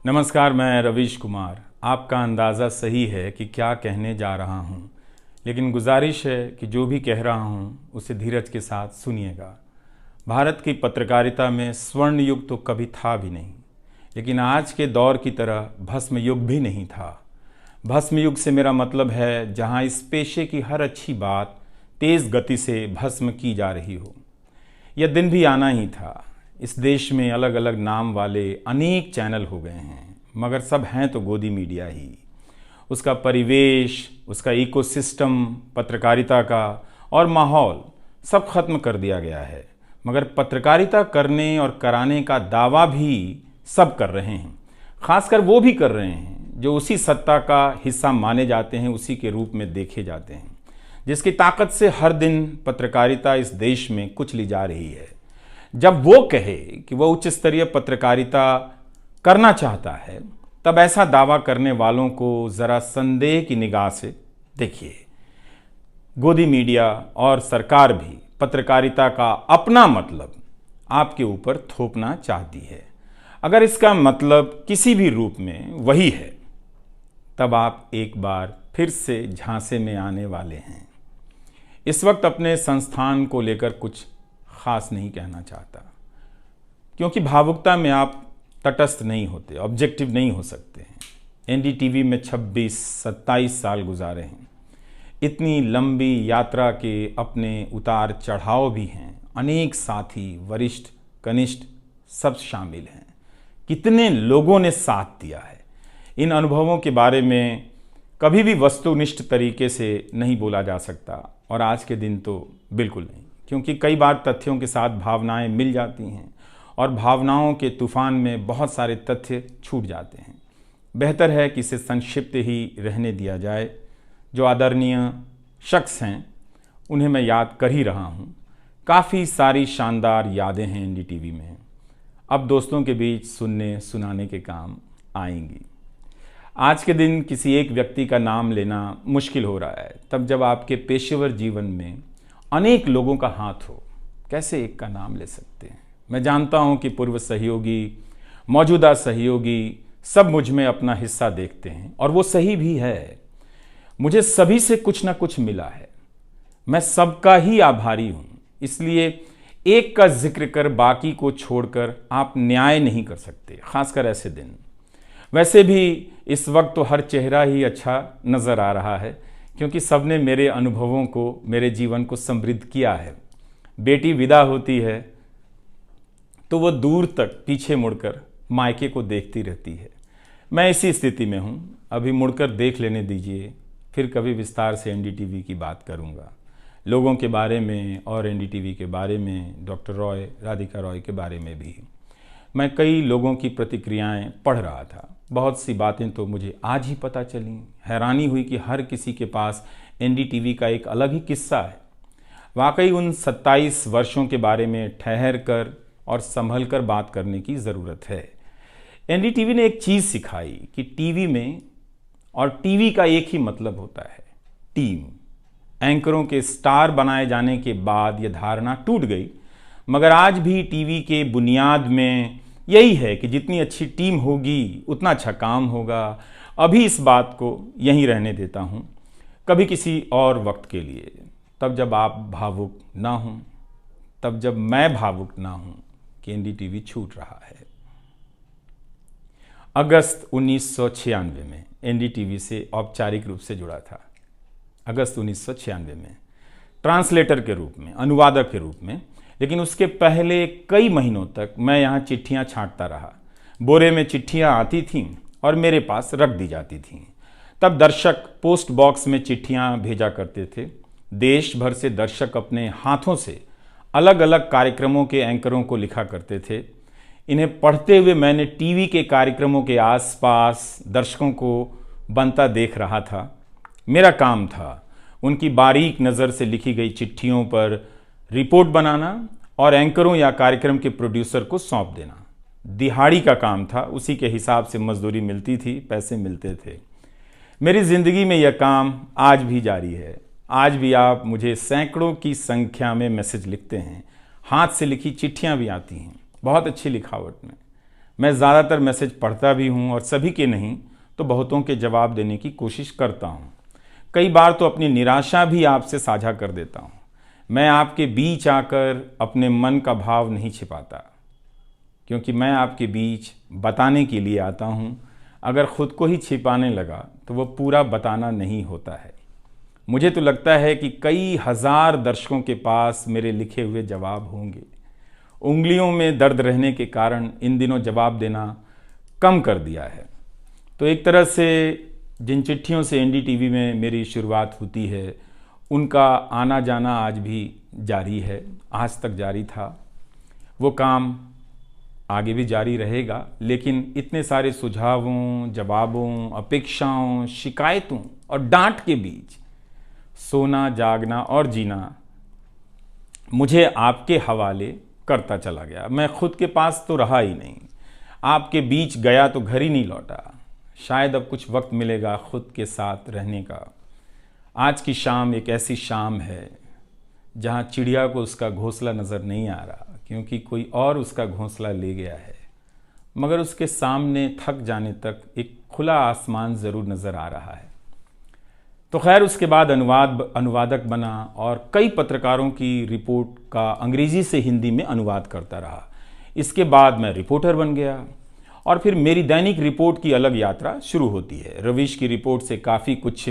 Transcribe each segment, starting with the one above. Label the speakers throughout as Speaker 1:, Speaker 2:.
Speaker 1: नमस्कार, मैं रवीश कुमार। आपका अंदाज़ा सही है कि क्या कहने जा रहा हूँ, लेकिन गुजारिश है कि जो भी कह रहा हूँ उसे धीरज के साथ सुनिएगा। भारत की पत्रकारिता में स्वर्ण युग तो कभी था भी नहीं, लेकिन आज के दौर की तरह भस्म युग भी नहीं था। भस्म युग से मेरा मतलब है जहाँ इस पेशे की हर अच्छी बात तेज़ गति से भस्म की जा रही हो। यह दिन भी आना ही था। इस देश में अलग अलग नाम वाले अनेक चैनल हो गए हैं, मगर सब हैं तो गोदी मीडिया ही। उसका परिवेश, उसका इकोसिस्टम, पत्रकारिता का और माहौल सब खत्म कर दिया गया है। मगर पत्रकारिता करने और कराने का दावा भी सब कर रहे हैं। खासकर वो भी कर रहे हैं जो उसी सत्ता का हिस्सा माने जाते हैं, उसी के रूप में देखे जाते हैं, जिसकी ताकत से हर दिन पत्रकारिता इस देश में कुचली जा रही है। जब वो कहे कि वह उच्च स्तरीय पत्रकारिता करना चाहता है, तब ऐसा दावा करने वालों को ज़रा संदेह की निगाह से देखिए। गोदी मीडिया और सरकार भी पत्रकारिता का अपना मतलब आपके ऊपर थोपना चाहती है। अगर इसका मतलब किसी भी रूप में वही है, तब आप एक बार फिर से झांसे में आने वाले हैं। इस वक्त अपने संस्थान को लेकर कुछ खास नहीं कहना चाहता, क्योंकि भावुकता में आप तटस्थ नहीं होते, ऑब्जेक्टिव नहीं हो सकते हैं। एनडीटीवी में 26-27 साल गुजारे हैं। इतनी लंबी यात्रा के अपने उतार चढ़ाव भी हैं। अनेक साथी, वरिष्ठ, कनिष्ठ सब शामिल हैं। कितने लोगों ने साथ दिया है। इन अनुभवों के बारे में कभी भी वस्तुनिष्ठ तरीके से नहीं बोला जा सकता, और आज के दिन तो बिल्कुल नहीं, क्योंकि कई बार तथ्यों के साथ भावनाएं मिल जाती हैं और भावनाओं के तूफान में बहुत सारे तथ्य छूट जाते हैं। बेहतर है कि इसे संक्षिप्त ही रहने दिया जाए। जो आदरणीय शख्स हैं उन्हें मैं याद कर ही रहा हूँ। काफ़ी सारी शानदार यादें हैं एनडीटीवी में, अब दोस्तों के बीच सुनने सुनाने के काम आएंगी। आज के दिन किसी एक व्यक्ति का नाम लेना मुश्किल हो रहा है, तब जब आपके पेशेवर जीवन में अनेक लोगों का हाथ हो। कैसे एक का नाम ले सकते हैं? मैं जानता हूं कि पूर्व सहयोगी, मौजूदा सहयोगी सब मुझ में अपना हिस्सा देखते हैं, और वो सही भी है। मुझे सभी से कुछ ना कुछ मिला है। मैं सबका ही आभारी हूं। इसलिए एक का जिक्र कर बाकी को छोड़कर आप न्याय नहीं कर सकते, खासकर ऐसे दिन। वैसे भी इस वक्त तो हर चेहरा ही अच्छा नज़र आ रहा है, क्योंकि सबने मेरे अनुभवों को, मेरे जीवन को समृद्ध किया है। बेटी विदा होती है तो वो दूर तक पीछे मुड़कर मायके को देखती रहती है। मैं इसी स्थिति में हूँ। अभी मुड़कर देख लेने दीजिए, फिर कभी विस्तार से एनडीटीवी की बात करूँगा, लोगों के बारे में और एनडीटीवी के बारे में, डॉक्टर रॉय, राधिका रॉय के बारे में भी। मैं कई लोगों की प्रतिक्रियाएं पढ़ रहा था। बहुत सी बातें तो मुझे आज ही पता चली। हैरानी हुई कि हर किसी के पास एनडीटीवी का एक अलग ही किस्सा है। वाकई उन 27 वर्षों के बारे में ठहर कर और संभल कर बात करने की ज़रूरत है। एनडीटीवी ने एक चीज़ सिखाई कि टीवी में और टीवी का एक ही मतलब होता है, टीम। एंकरों के स्टार बनाए जाने के बाद यह धारणा टूट गई, मगर आज भी टीवी के बुनियाद में यही है कि जितनी अच्छी टीम होगी उतना अच्छा काम होगा। अभी इस बात को यहीं रहने देता हूँ, कभी किसी और वक्त के लिए, तब जब आप भावुक ना हों, तब जब मैं भावुक ना हूँ कि एनडीटीवी छूट रहा है। अगस्त 1996 में एनडीटीवी से औपचारिक रूप से जुड़ा था। अगस्त 1996 में ट्रांसलेटर के रूप में, अनुवादक के रूप में। लेकिन उसके पहले कई महीनों तक मैं यहाँ चिट्ठियाँ छांटता रहा। बोरे में चिट्ठियाँ आती थीं और मेरे पास रख दी जाती थीं। तब दर्शक पोस्ट बॉक्स में चिट्ठियाँ भेजा करते थे। देश भर से दर्शक अपने हाथों से अलग अलग कार्यक्रमों के एंकरों को लिखा करते थे। इन्हें पढ़ते हुए मैंने टीवी के कार्यक्रमों के आसपास दर्शकों को बनता देख रहा था। मेरा काम था उनकी बारीक नज़र से लिखी गई चिट्ठियों पर रिपोर्ट बनाना और एंकरों या कार्यक्रम के प्रोड्यूसर को सौंप देना। दिहाड़ी का काम था, उसी के हिसाब से मजदूरी मिलती थी, पैसे मिलते थे। मेरी ज़िंदगी में यह काम आज भी जारी है। आज भी आप मुझे सैकड़ों की संख्या में मैसेज लिखते हैं, हाथ से लिखी चिट्ठियां भी आती हैं, बहुत अच्छी लिखावट में। मैं ज़्यादातर मैसेज पढ़ता भी हूँ और सभी के नहीं तो बहुतों के जवाब देने की कोशिश करता हूँ। कई बार तो अपनी निराशा भी आपसे साझा कर देता हूँ। मैं आपके बीच आकर अपने मन का भाव नहीं छिपाता, क्योंकि मैं आपके बीच बताने के लिए आता हूँ। अगर खुद को ही छिपाने लगा तो वो पूरा बताना नहीं होता है। मुझे तो लगता है कि कई हजार दर्शकों के पास मेरे लिखे हुए जवाब होंगे। उंगलियों में दर्द रहने के कारण इन दिनों जवाब देना कम कर दिया है। तो एक तरह से जिन चिट्ठियों से एनडीटीवी में मेरी शुरुआत होती है, उनका आना जाना आज भी जारी है, आज तक जारी था। वो काम आगे भी जारी रहेगा, लेकिन इतने सारे सुझावों, जवाबों, अपेक्षाओं, शिकायतों और डांट के बीच सोना, जागना और जीना मुझे आपके हवाले करता चला गया। मैं खुद के पास तो रहा ही नहीं, आपके बीच गया तो घर ही नहीं लौटा। शायद अब कुछ वक्त मिलेगा खुद के साथ रहने का। आज की शाम एक ऐसी शाम है जहां चिड़िया को उसका घोंसला नज़र नहीं आ रहा, क्योंकि कोई और उसका घोंसला ले गया है, मगर उसके सामने थक जाने तक एक खुला आसमान ज़रूर नज़र आ रहा है। तो खैर, उसके बाद अनुवादक बना और कई पत्रकारों की रिपोर्ट का अंग्रेज़ी से हिंदी में अनुवाद करता रहा। इसके बाद मैं रिपोर्टर बन गया और फिर मेरी दैनिक रिपोर्ट की अलग यात्रा शुरू होती है। रवीश की रिपोर्ट से काफ़ी कुछ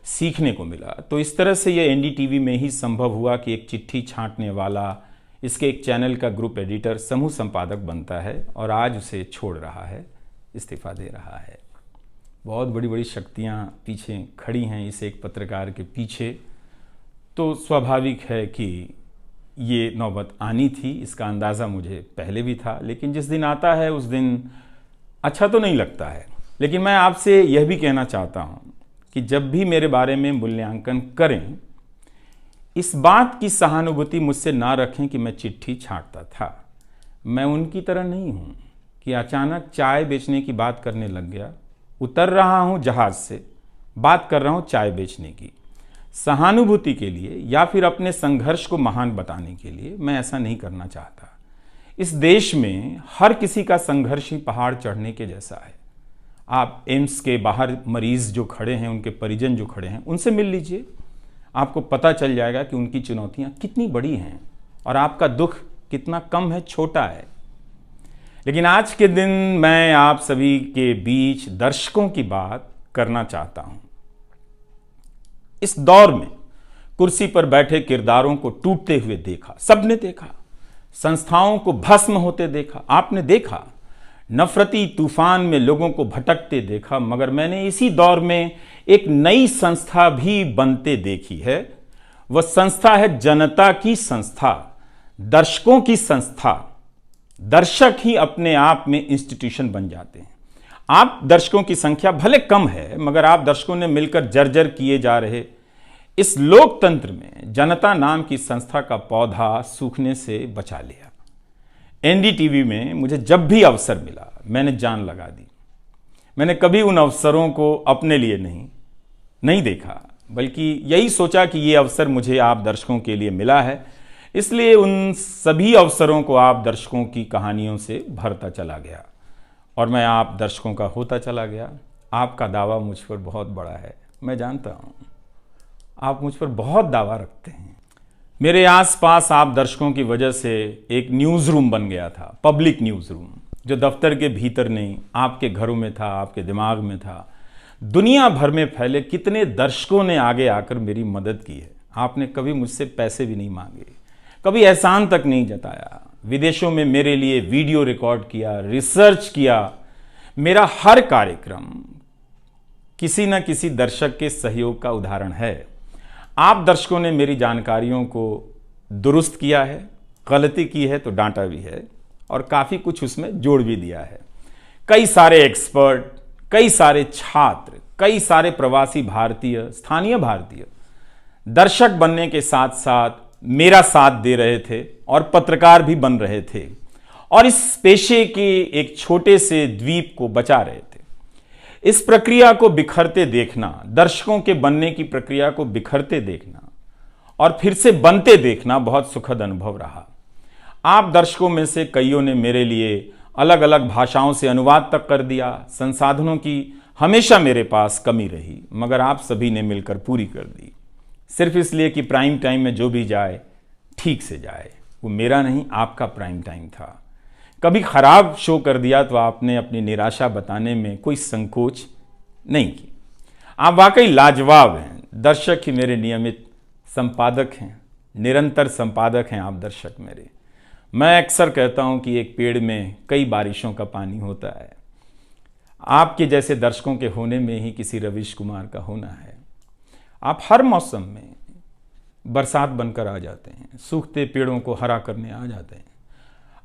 Speaker 1: सीखने को मिला। तो इस तरह से ये एनडीटीवी में ही संभव हुआ कि एक चिट्ठी छांटने वाला इसके एक चैनल का ग्रुप एडिटर समूह संपादक बनता है और आज उसे छोड़ रहा है, इस्तीफा दे रहा है। बहुत बड़ी बड़ी शक्तियाँ पीछे खड़ी हैं इस एक पत्रकार के पीछे। तो स्वाभाविक है कि ये नौबत आनी थी, इसका अंदाज़ा मुझे पहले भी था, लेकिन जिस दिन आता है उस दिन अच्छा तो नहीं लगता है। लेकिन मैं आपसे यह भी कहना चाहता हूँ कि जब भी मेरे बारे में मूल्यांकन करें, इस बात की सहानुभूति मुझसे ना रखें कि मैं चिट्ठी छांटता था। मैं उनकी तरह नहीं हूँ कि अचानक चाय बेचने की बात करने लग गया। उतर रहा हूँ जहाज़ से, बात कर रहा हूँ चाय बेचने की। सहानुभूति के लिए या फिर अपने संघर्ष को महान बताने के लिए मैं ऐसा नहीं करना चाहता। इस देश में हर किसी का संघर्ष ही पहाड़ चढ़ने के जैसा है। आप एम्स के बाहर मरीज जो खड़े हैं, उनके परिजन जो खड़े हैं, उनसे मिल लीजिए। आपको पता चल जाएगा कि उनकी चुनौतियां कितनी बड़ी हैं और आपका दुख कितना कम है, छोटा है। लेकिन आज के दिन मैं आप सभी के बीच दर्शकों की बात करना चाहता हूं। इस दौर में कुर्सी पर बैठे किरदारों को टूटते हुए देखा, सबने देखा। संस्थाओं को भस्म होते देखा, आपने देखा। नफरती तूफान में लोगों को भटकते देखा, मगर मैंने इसी दौर में एक नई संस्था भी बनते देखी है। वह संस्था है जनता की संस्था, दर्शकों की संस्था। दर्शक ही अपने आप में इंस्टीट्यूशन बन जाते हैं। आप दर्शकों की संख्या भले कम है, मगर आप दर्शकों ने मिलकर जर्जर किए जा रहे इस लोकतंत्र में जनता नाम की संस्था का पौधा सूखने से बचा लिया। एनडीटीवी में मुझे जब भी अवसर मिला, मैंने जान लगा दी। मैंने कभी उन अवसरों को अपने लिए नहीं देखा, बल्कि यही सोचा कि ये अवसर मुझे आप दर्शकों के लिए मिला है, इसलिए उन सभी अवसरों को आप दर्शकों की कहानियों से भरता चला गया और मैं आप दर्शकों का होता चला गया। आपका दावा मुझ पर बहुत बड़ा है, मैं जानता हूँ। आप मुझ पर बहुत दावा रखते हैं। मेरे आसपास आप दर्शकों की वजह से एक न्यूज़ रूम बन गया था, पब्लिक न्यूज़ रूम, जो दफ्तर के भीतर नहीं, आपके घरों में था, आपके दिमाग में था। दुनिया भर में फैले कितने दर्शकों ने आगे आकर मेरी मदद की है। आपने कभी मुझसे पैसे भी नहीं मांगे, कभी एहसान तक नहीं जताया। विदेशों में मेरे लिए वीडियो रिकॉर्ड किया, रिसर्च किया। मेरा हर कार्यक्रम किसी न किसी दर्शक के सहयोग का उदाहरण है। आप दर्शकों ने मेरी जानकारियों को दुरुस्त किया है, गलती की है तो डांटा भी है और काफ़ी कुछ उसमें जोड़ भी दिया है। कई सारे एक्सपर्ट, कई सारे छात्र, कई सारे प्रवासी भारतीय, स्थानीय भारतीय दर्शक बनने के साथ साथ मेरा साथ दे रहे थे और पत्रकार भी बन रहे थे और इस पेशे के एक छोटे से द्वीप को बचा रहे थे। इस प्रक्रिया को बिखरते देखना, दर्शकों के बनने की प्रक्रिया को बिखरते देखना और फिर से बनते देखना बहुत सुखद अनुभव रहा। आप दर्शकों में से कईयों ने मेरे लिए अलग अलग भाषाओं से अनुवाद तक कर दिया। संसाधनों की हमेशा मेरे पास कमी रही, मगर आप सभी ने मिलकर पूरी कर दी, सिर्फ इसलिए कि प्राइम टाइम में जो भी जाए ठीक से जाए। वो मेरा नहीं, आपका प्राइम टाइम था। कभी खराब शो कर दिया तो आपने अपनी निराशा बताने में कोई संकोच नहीं की। आप वाकई लाजवाब हैं। दर्शक ही मेरे नियमित संपादक हैं, निरंतर संपादक हैं आप दर्शक मेरे। मैं अक्सर कहता हूं कि एक पेड़ में कई बारिशों का पानी होता है। आपके जैसे दर्शकों के होने में ही किसी रवीश कुमार का होना है। आप हर मौसम में बरसात बनकर आ जाते हैं, सूखते पेड़ों को हरा करने आ जाते हैं।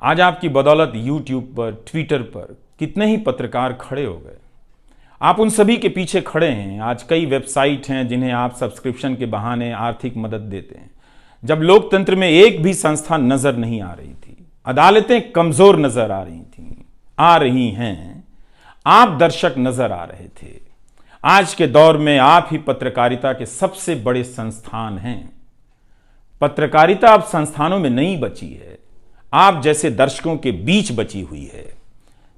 Speaker 1: आज आपकी बदौलत यूट्यूब पर, ट्विटर पर कितने ही पत्रकार खड़े हो गए। आप उन सभी के पीछे खड़े हैं। आज कई वेबसाइट हैं जिन्हें आप सब्सक्रिप्शन के बहाने आर्थिक मदद देते हैं। जब लोकतंत्र में एक भी संस्था नजर नहीं आ रही थी, अदालतें कमजोर नजर आ रही थी, आ रही हैं, आप दर्शक नजर आ रहे थे। आज के दौर में आप ही पत्रकारिता के सबसे बड़े संस्थान हैं। पत्रकारिता अब संस्थानों में नहीं बची है, आप जैसे दर्शकों के बीच बची हुई है,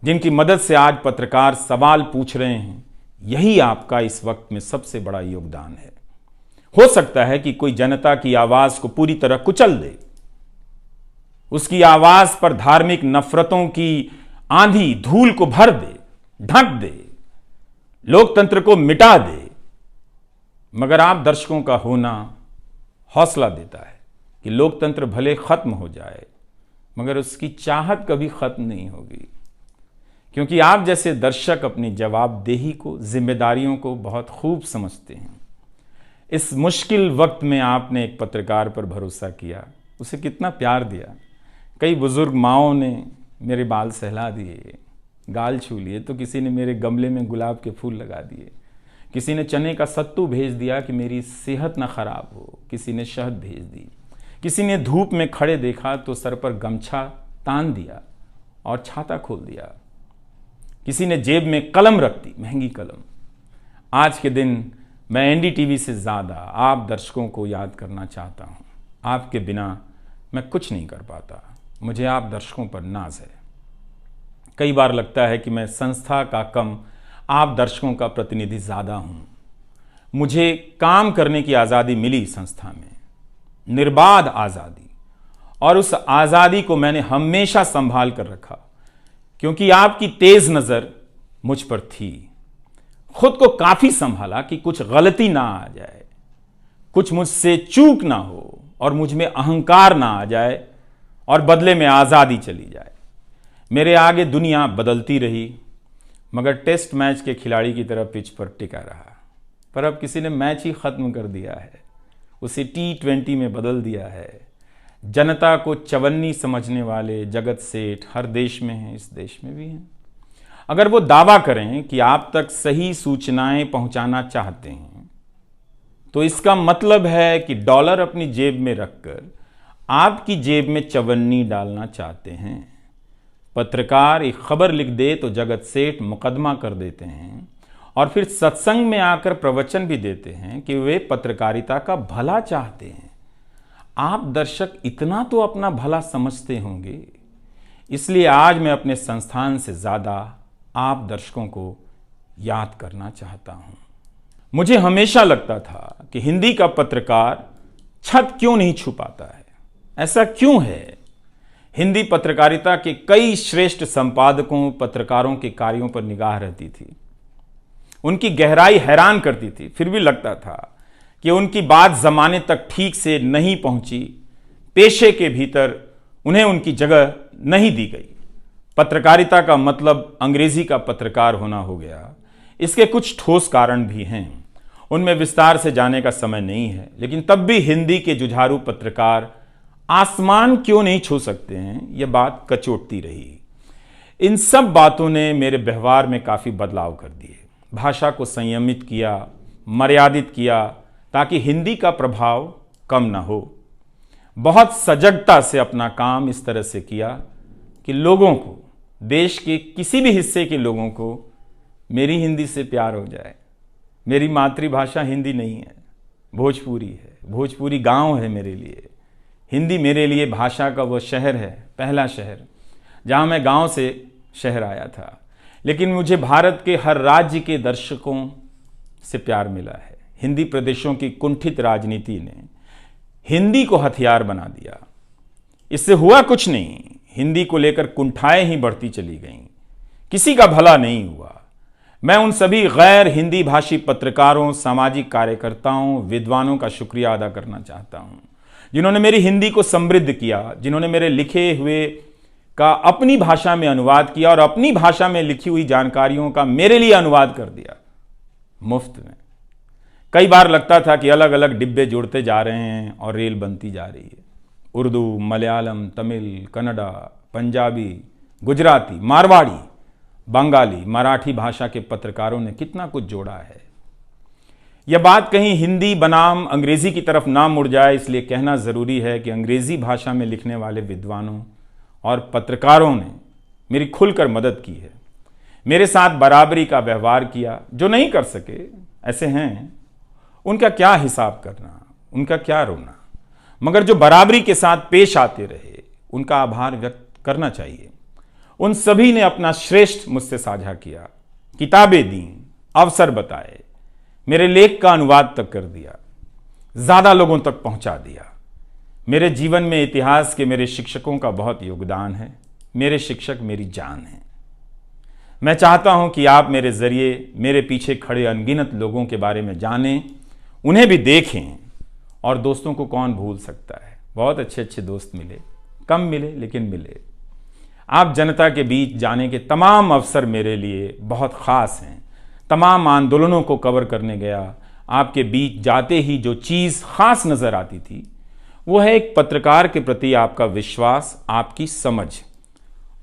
Speaker 1: जिनकी मदद से आज पत्रकार सवाल पूछ रहे हैं। यही आपका इस वक्त में सबसे बड़ा योगदान है। हो सकता है कि कोई जनता की आवाज को पूरी तरह कुचल दे, उसकी आवाज पर धार्मिक नफरतों की आंधी धूल को भर दे, ढक दे, लोकतंत्र को मिटा दे, मगर आप दर्शकों का होना हौसला देता है कि लोकतंत्र भले खत्म हो जाए, मगर उसकी चाहत कभी खत्म नहीं होगी, क्योंकि आप जैसे दर्शक अपनी जवाबदेही को, जिम्मेदारियों को बहुत खूब समझते हैं। इस मुश्किल वक्त में आपने एक पत्रकार पर भरोसा किया, उसे कितना प्यार दिया। कई बुजुर्ग माओं ने मेरे बाल सहला दिए, गाल छू लिए, तो किसी ने मेरे गमले में गुलाब के फूल लगा दिए, किसी ने चने का सत्तू भेज दिया कि मेरी सेहत ना खराब हो, किसी ने शहद भेज दी, किसी ने धूप में खड़े देखा तो सर पर गमछा तान दिया और छाता खोल दिया, किसी ने जेब में कलम रख दी, महंगी कलम। आज के दिन मैं एनडीटीवी से ज़्यादा आप दर्शकों को याद करना चाहता हूँ। आपके बिना मैं कुछ नहीं कर पाता। मुझे आप दर्शकों पर नाज है। कई बार लगता है कि मैं संस्था का कम, आप दर्शकों का प्रतिनिधि ज़्यादा हूँ। मुझे काम करने की आज़ादी मिली संस्था में, निर्बाध आज़ादी, और उस आज़ादी को मैंने हमेशा संभाल कर रखा, क्योंकि आपकी तेज नज़र मुझ पर थी। खुद को काफ़ी संभाला कि कुछ गलती ना आ जाए, कुछ मुझसे चूक ना हो और मुझ में अहंकार ना आ जाए और बदले में आज़ादी चली जाए। मेरे आगे दुनिया बदलती रही, मगर टेस्ट मैच के खिलाड़ी की तरह पिच पर टिका रहा। पर अब किसी ने मैच ही ख़त्म कर दिया है, उसे T20 में बदल दिया है। जनता को चवन्नी समझने वाले जगत सेठ हर देश में हैं, इस देश में भी हैं। अगर वो दावा करें कि आप तक सही सूचनाएं पहुंचाना चाहते हैं, तो इसका मतलब है कि डॉलर अपनी जेब में रखकर आपकी जेब में चवन्नी डालना चाहते हैं। पत्रकार एक खबर लिख दे तो जगत सेठ मुकदमा कर देते हैं और फिर सत्संग में आकर प्रवचन भी देते हैं कि वे पत्रकारिता का भला चाहते हैं। आप दर्शक इतना तो अपना भला समझते होंगे, इसलिए आज मैं अपने संस्थान से ज़्यादा आप दर्शकों को याद करना चाहता हूं। मुझे हमेशा लगता था कि हिंदी का पत्रकार छत क्यों नहीं छू पाता है। ऐसा क्यों है? हिंदी पत्रकारिता के कई श्रेष्ठ संपादकों, पत्रकारों के कार्यों पर निगाह रहती थी, उनकी गहराई हैरान करती थी। फिर भी लगता था कि उनकी बात जमाने तक ठीक से नहीं पहुंची, पेशे के भीतर उन्हें उनकी जगह नहीं दी गई। पत्रकारिता का मतलब अंग्रेजी का पत्रकार होना हो गया। इसके कुछ ठोस कारण भी हैं, उनमें विस्तार से जाने का समय नहीं है, लेकिन तब भी हिंदी के जुझारू पत्रकार आसमान क्यों नहीं छू सकते हैं, यह बात कचोटती रही। इन सब बातों ने मेरे व्यवहार में काफ़ी बदलाव कर दिए। भाषा को संयमित किया, मर्यादित किया, ताकि हिंदी का प्रभाव कम ना हो। बहुत सजगता से अपना काम इस तरह से किया कि लोगों को, देश के किसी भी हिस्से के लोगों को मेरी हिंदी से प्यार हो जाए। मेरी मातृभाषा हिंदी नहीं है, भोजपुरी है। भोजपुरी गांव है मेरे लिए। हिंदी मेरे लिए भाषा का वो शहर है, पहला शहर, जहां मैं गांव से शहर आया था, लेकिन मुझे भारत के हर राज्य के दर्शकों से प्यार मिला है। हिंदी प्रदेशों की कुंठित राजनीति ने हिंदी को हथियार बना दिया। इससे हुआ कुछ नहीं, हिंदी को लेकर कुंठाएं ही बढ़ती चली गईं, किसी का भला नहीं हुआ। मैं उन सभी गैर हिंदी भाषी पत्रकारों, सामाजिक कार्यकर्ताओं, विद्वानों का शुक्रिया अदा करना चाहता हूं, जिन्होंने मेरी हिंदी को समृद्ध किया, जिन्होंने मेरे लिखे हुए का अपनी भाषा में अनुवाद किया और अपनी भाषा में लिखी हुई जानकारियों का मेरे लिए अनुवाद कर दिया मुफ्त में। कई बार लगता था कि अलग अलग डिब्बे जुड़ते जा रहे हैं और रेल बनती जा रही है। उर्दू, मलयालम, तमिल, कन्नड़ा, पंजाबी, गुजराती, मारवाड़ी, बंगाली, मराठी भाषा के पत्रकारों ने कितना कुछ जोड़ा है। यह बात कहीं हिंदी बनाम अंग्रेजी की तरफ ना मुड़ जाए, इसलिए कहना जरूरी है कि अंग्रेजी भाषा में लिखने वाले विद्वानों और पत्रकारों ने मेरी खुलकर मदद की है, मेरे साथ बराबरी का व्यवहार किया। जो नहीं कर सके, ऐसे हैं, उनका क्या हिसाब करना, उनका क्या रोना, मगर जो बराबरी के साथ पेश आते रहे, उनका आभार व्यक्त करना चाहिए। उन सभी ने अपना श्रेष्ठ मुझसे साझा किया, किताबें दी, अवसर बताए, मेरे लेख का अनुवाद तक कर दिया, ज्यादा लोगों तक पहुंचा दिया। मेरे जीवन में इतिहास के मेरे शिक्षकों का बहुत योगदान है। मेरे शिक्षक मेरी जान है। मैं चाहता हूं कि आप मेरे जरिए मेरे पीछे खड़े अनगिनत लोगों के बारे में जानें, उन्हें भी देखें। और दोस्तों को कौन भूल सकता है, बहुत अच्छे अच्छे दोस्त मिले, कम मिले लेकिन मिले। आप जनता के बीच जाने के तमाम अवसर मेरे लिए बहुत खास हैं। तमाम आंदोलनों को कवर करने गया, आपके बीच जाते ही जो चीज़ खास नज़र आती थी वो है एक पत्रकार के प्रति आपका विश्वास, आपकी समझ।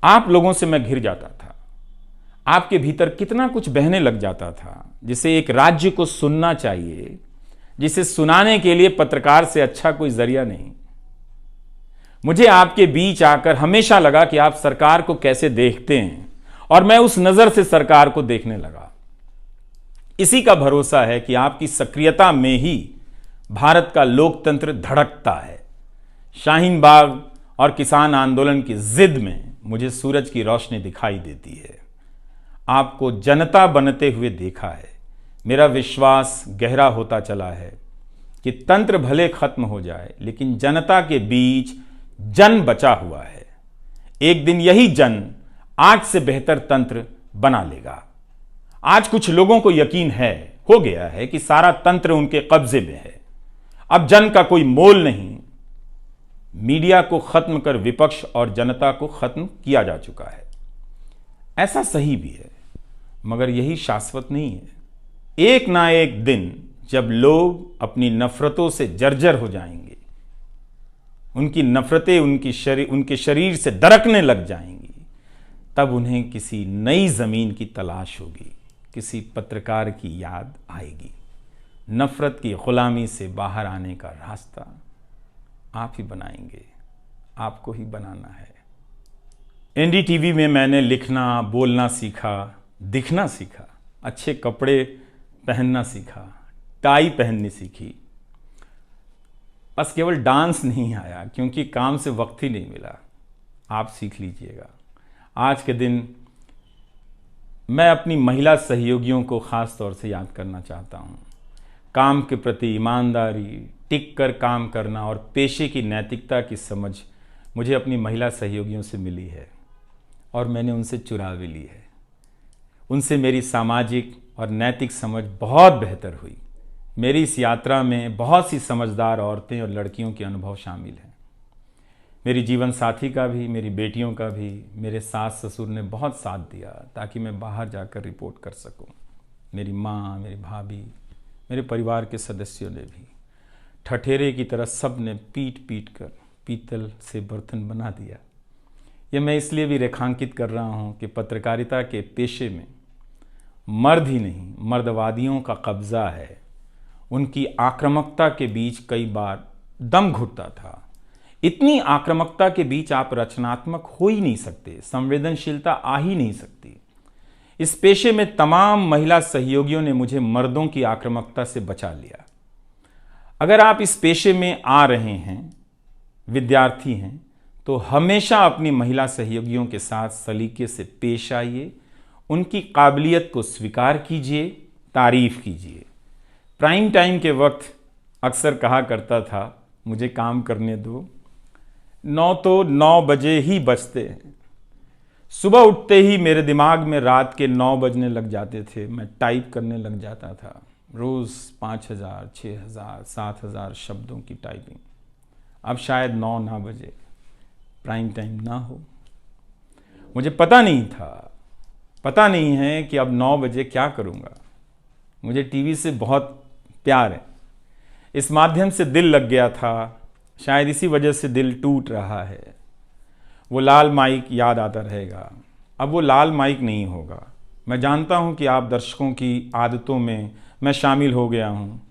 Speaker 1: आप लोगों से मैं घिर जाता था। आपके भीतर कितना कुछ बहने लग जाता था, जिसे एक राज्य को सुनना चाहिए, जिसे सुनाने के लिए पत्रकार से अच्छा कोई जरिया नहीं। मुझे आपके बीच आकर हमेशा लगा कि आप सरकार को कैसे देखते हैं, और मैं उस नजर से सरकार को देखने लगा। इसी का भरोसा है कि आपकी सक्रियता में ही भारत का लोकतंत्र धड़कता है। शाहीन बाग और किसान आंदोलन की जिद में मुझे सूरज की रोशनी दिखाई देती है। आपको जनता बनते हुए देखा है। मेरा विश्वास गहरा होता चला है कि तंत्र भले खत्म हो जाए, लेकिन जनता के बीच जन बचा हुआ है। एक दिन यही जन आज से बेहतर तंत्र बना लेगा। आज कुछ लोगों को यकीन हो गया है कि सारा तंत्र उनके कब्जे में है। अब जन का कोई मोल नहीं। मीडिया को खत्म कर विपक्ष और जनता को खत्म किया जा चुका है। ऐसा सही भी है, मगर यही शाश्वत नहीं है। एक ना एक दिन जब लोग अपनी नफरतों से जर्जर हो जाएंगे, उनकी नफरतें उनके शरीर से दरकने लग जाएंगी, तब उन्हें किसी नई जमीन की तलाश होगी, किसी पत्रकार की याद आएगी। नफरत की गुलामी से बाहर आने का रास्ता आप ही बनाएंगे, आपको ही बनाना है। एनडीटीवी में मैंने लिखना, बोलना सीखा, दिखना सीखा, अच्छे कपड़े पहनना सीखा, टाई पहननी सीखी। बस केवल डांस नहीं आया, क्योंकि काम से वक्त ही नहीं मिला। आप सीख लीजिएगा। आज के दिन मैं अपनी महिला सहयोगियों को खास तौर से याद करना चाहता हूँ। काम के प्रति ईमानदारी, टिक कर काम करना और पेशे की नैतिकता की समझ मुझे अपनी महिला सहयोगियों से मिली है, और मैंने उनसे चुरा भी ली है। उनसे मेरी सामाजिक और नैतिक समझ बहुत बेहतर हुई। मेरी इस यात्रा में बहुत सी समझदार औरतें और लड़कियों के अनुभव शामिल हैं। मेरी जीवन साथी का भी, मेरी बेटियों का भी, मेरे सास ससुर ने बहुत साथ दिया ताकि मैं बाहर जाकर रिपोर्ट कर सकूं। मेरी माँ, मेरी भाभी, मेरे परिवार के सदस्यों ने भी ठठेरे की तरह सब ने पीट पीट कर पीतल से बर्तन बना दिया। ये मैं इसलिए भी रेखांकित कर रहा हूँ कि पत्रकारिता के पेशे में मर्द ही नहीं, मर्दवादियों का कब्जा है। उनकी आक्रामकता के बीच कई बार दम घुटता था। इतनी आक्रामकता के बीच आप रचनात्मक हो ही नहीं सकते, संवेदनशीलता आ ही नहीं सकती। इस पेशे में तमाम महिला सहयोगियों ने मुझे मर्दों की आक्रामकता से बचा लिया। अगर आप इस पेशे में आ रहे हैं, विद्यार्थी हैं, तो हमेशा अपनी महिला सहयोगियों के साथ सलीके से पेश आइए, उनकी काबिलियत को स्वीकार कीजिए, तारीफ कीजिए। प्राइम टाइम के वक्त अक्सर कहा करता था, मुझे काम करने दो, 9 बजे ही बजते हैं। सुबह उठते ही मेरे दिमाग में रात के 9 बजने लग जाते थे। मैं टाइप करने लग जाता था, रोज़ 5000, 6000, 7000 शब्दों की टाइपिंग। अब शायद 9 ना बजे, प्राइम टाइम ना हो। मुझे पता नहीं था, पता नहीं है कि अब 9 बजे क्या करूँगा। मुझे टीवी से बहुत प्यार है, इस माध्यम से दिल लग गया था, शायद इसी वजह से दिल टूट रहा है। वो लाल माइक याद आता रहेगा, अब वो लाल माइक नहीं होगा। मैं जानता हूँ कि आप दर्शकों की आदतों में मैं शामिल हो गया हूँ।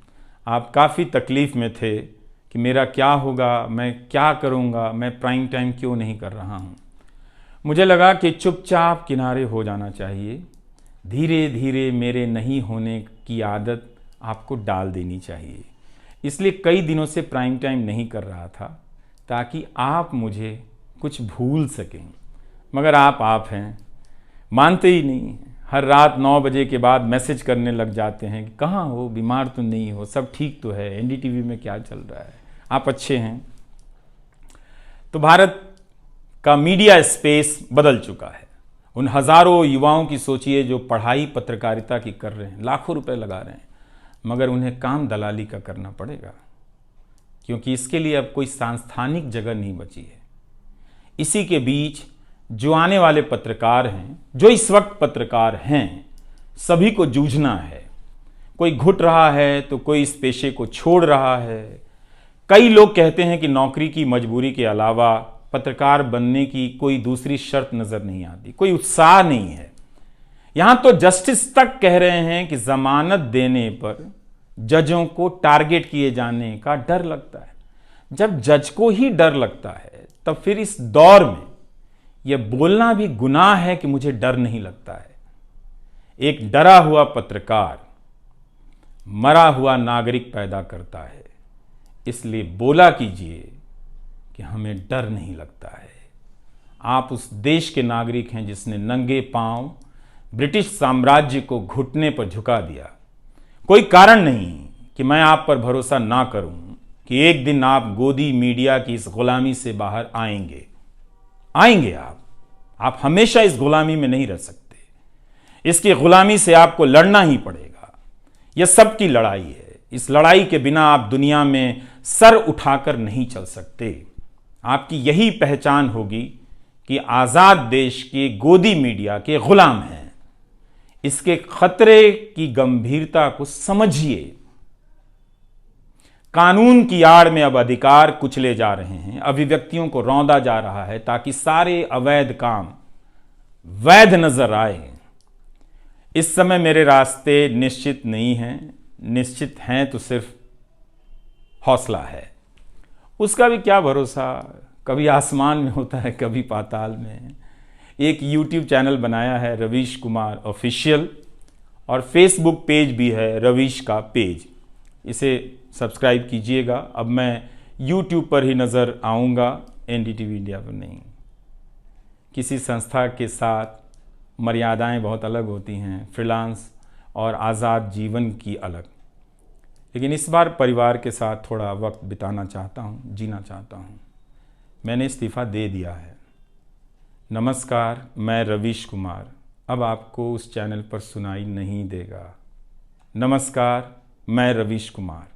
Speaker 1: आप काफ़ी तकलीफ़ में थे कि मेरा क्या होगा, मैं क्या करूँगा, मैं प्राइम टाइम क्यों नहीं कर रहा हूँ। मुझे लगा कि चुपचाप किनारे हो जाना चाहिए। धीरे धीरे मेरे नहीं होने की आदत आपको डाल देनी चाहिए। इसलिए कई दिनों से प्राइम टाइम नहीं कर रहा था, ताकि आप मुझे कुछ भूल सकें। मगर आप हैं, मानते ही नहीं। हर रात 9 बजे के बाद मैसेज करने लग जाते हैं कि कहाँ हो, बीमार तो नहीं हो, सब ठीक तो है, एनडीटीवी में क्या चल रहा है, आप अच्छे हैं। तो भारत का मीडिया स्पेस बदल चुका है। उन हज़ारों युवाओं की सोचिए जो पढ़ाई पत्रकारिता की कर रहे हैं, लाखों रुपए लगा रहे हैं, मगर उन्हें काम दलाली का करना पड़ेगा, क्योंकि इसके लिए अब कोई सांस्थानिक जगह नहीं बची है। इसी के बीच जो आने वाले पत्रकार हैं, जो इस वक्त पत्रकार हैं, सभी को जूझना है। कोई घुट रहा है तो कोई इस पेशे को छोड़ रहा है। कई लोग कहते हैं कि नौकरी की मजबूरी के अलावा पत्रकार बनने की कोई दूसरी शर्त नजर नहीं आती, कोई उत्साह नहीं है। यहां तो जस्टिस तक कह रहे हैं कि जमानत देने पर जजों को टारगेट किए जाने का डर लगता है। जब जज को ही डर लगता है, तब फिर इस दौर में यह बोलना भी गुनाह है कि मुझे डर नहीं लगता है। एक डरा हुआ पत्रकार मरा हुआ नागरिक पैदा करता है। इसलिए बोला कीजिए कि हमें डर नहीं लगता है। आप उस देश के नागरिक हैं जिसने नंगे पांव ब्रिटिश साम्राज्य को घुटने पर झुका दिया। कोई कारण नहीं कि मैं आप पर भरोसा ना करूं कि एक दिन आप गोदी मीडिया की इस गुलामी से बाहर आएंगे। आप हमेशा इस गुलामी में नहीं रह सकते। इसकी गुलामी से आपको लड़ना ही पड़ेगा। यह सबकी लड़ाई है। इस लड़ाई के बिना आप दुनिया में सर उठाकर नहीं चल सकते। आपकी यही पहचान होगी कि आजाद देश के गोदी मीडिया के गुलाम हैं। इसके खतरे की गंभीरता को समझिए। कानून की आड़ में अब अधिकार कुचले जा रहे हैं, अभिव्यक्तियों को रौंदा जा रहा है, ताकि सारे अवैध काम वैध नजर आए। इस समय मेरे रास्ते निश्चित नहीं हैं, निश्चित हैं तो सिर्फ हौसला है। उसका भी क्या भरोसा, कभी आसमान में होता है, कभी पाताल में। एक YouTube चैनल बनाया है रवीश कुमार ऑफिशियल, और फेसबुक पेज भी है रवीश का पेज। इसे सब्सक्राइब कीजिएगा। अब मैं YouTube पर ही नज़र आऊँगा, एनडीटीवी इंडिया पर नहीं। किसी संस्था के साथ मर्यादाएं बहुत अलग होती हैं, फ्रीलांस और आज़ाद जीवन की अलग। लेकिन इस बार परिवार के साथ थोड़ा वक्त बिताना चाहता हूँ, जीना चाहता हूँ। मैंने इस्तीफ़ा दे दिया है। नमस्कार, मैं रवीश कुमार अब आपको उस चैनल पर सुनाई नहीं देगा। नमस्कार, मैं रवीश कुमार।